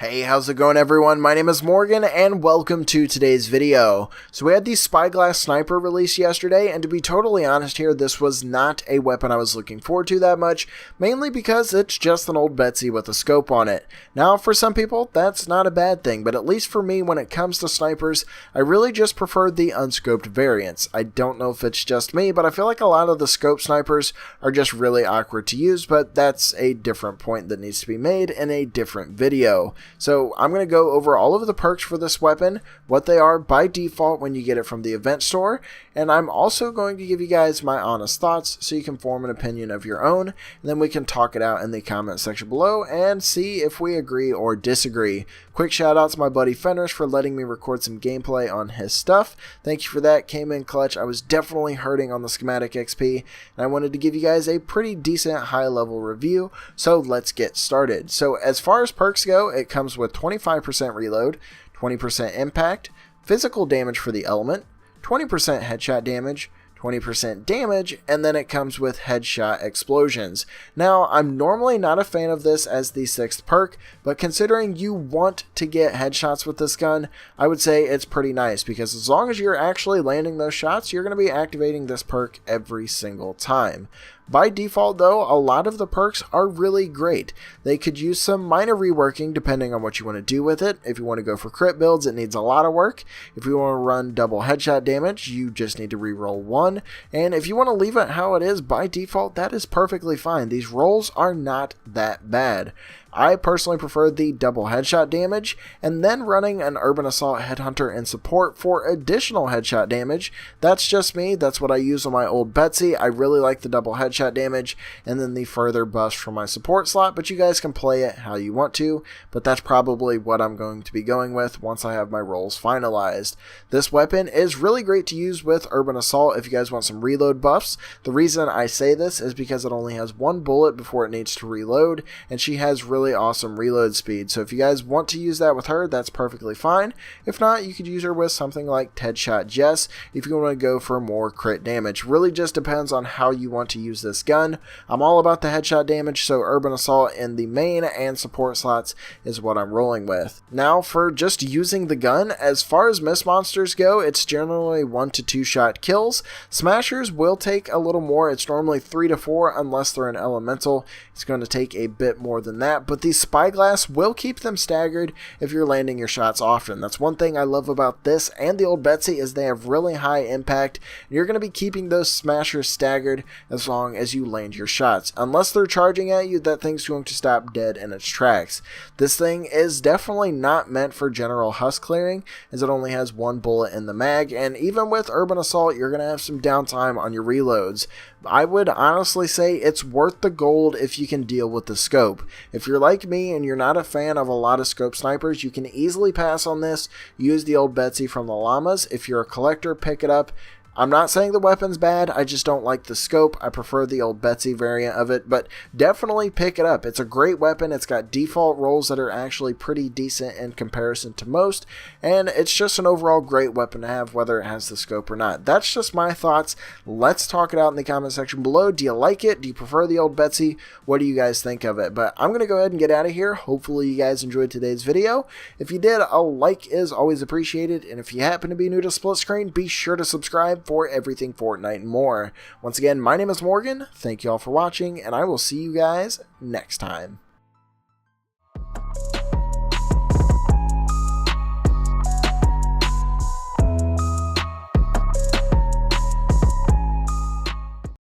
Hey, how's it going everyone? My name is Morgan and welcome to today's video. So we had the Spyglass sniper released yesterday, and to be totally honest here, this was not a weapon I was looking forward to that much, mainly because it's just an old Betsy with a scope on it. Now for some people that's not a bad thing, but at least for me when it comes to snipers, I really just prefer the unscoped variants. I don't know if it's just me, but I feel like a lot of the scope snipers are just really awkward to use, but that's a different point that needs to be made in a different video. So I'm going to go over all of the perks for this weapon, what they are by default when you get it from the event store, and I'm also going to give you guys my honest thoughts so you can form an opinion of your own, and then we can talk it out in the comment section below and see if we agree or disagree. Quick shout out to my buddy Fenners for letting me record some gameplay on his stuff. Thank you for that, came in clutch. I was definitely hurting on the schematic XP, and I wanted to give you guys a pretty decent high level review, so let's get started. So as far as perks go, it comes with 25% reload, 20% impact, physical damage for the element, 20% headshot damage, 20% damage, and then it comes with headshot explosions. Now, I'm normally not a fan of this as the 6th perk, but considering you want to get headshots with this gun, I would say it's pretty nice, because as long as you're actually landing those shots, you're going to be activating this perk every single time. By default though, a lot of the perks are really great. They could use some minor reworking depending on what you want to do with it. If you want to go for crit builds, it needs a lot of work. If you want to run double headshot damage, you just need to reroll 1. And if you want to leave it how it is by default, that is perfectly fine. These rolls are not that bad. I personally prefer the double headshot damage, and then running an Urban Assault Headhunter and support for additional headshot damage. That's just me, that's what I use on my old Betsy. I really like the double headshot damage, and then the further buffs from my support slot, but you guys can play it how you want to, but that's probably what I'm going to be going with once I have my rolls finalized. This weapon is really great to use with Urban Assault if you guys want some reload buffs. The reason I say this is because it only has 1 bullet before it needs to reload, and she has really awesome reload speed, so if you guys want to use that with her, that's perfectly fine. If not, you could use her with something like Headshot Jess if you want to go for more crit damage. Really just depends on how you want to use this gun. I'm all about the headshot damage, so Urban Assault in the main and support slots is what I'm rolling with. Now for just using the gun, as far as miss monsters go, it's generally 1 to 2 shot kills. Smashers will take a little more, it's normally 3 to 4 unless they're an elemental. It's going to take a bit more than that, but the Spyglass will keep them staggered if you're landing your shots often. That's one thing I love about this and the old Betsy is they have really high impact, and you're going to be keeping those smashers staggered as long as you land your shots. Unless they're charging at you, that thing's going to stop dead in its tracks. This thing is definitely not meant for general husk clearing, as it only has 1 bullet in the mag, and even with Urban Assault, you're going to have some downtime on your reloads. I would honestly say it's worth the gold if you can deal with the scope. If you're like me and you're not a fan of a lot of scope snipers, you can easily pass on this. Use the old Betsy from the llamas. If you're a collector, pick it up. I'm not saying the weapon's bad, I just don't like the scope. I prefer the old Betsy variant of it, but definitely pick it up. It's a great weapon, it's got default rolls that are actually pretty decent in comparison to most, and it's just an overall great weapon to have whether it has the scope or not. That's just my thoughts. Let's talk it out in the comment section below. Do you like it? Do you prefer the old Betsy? What do you guys think of it? But I'm going to go ahead and get out of here. Hopefully you guys enjoyed today's video. If you did, a like is always appreciated, and if you happen to be new to Split Screen, be sure to subscribe for everything Fortnite and more. Once again, my name is Morgan, thank you all for watching, and I will see you guys next time.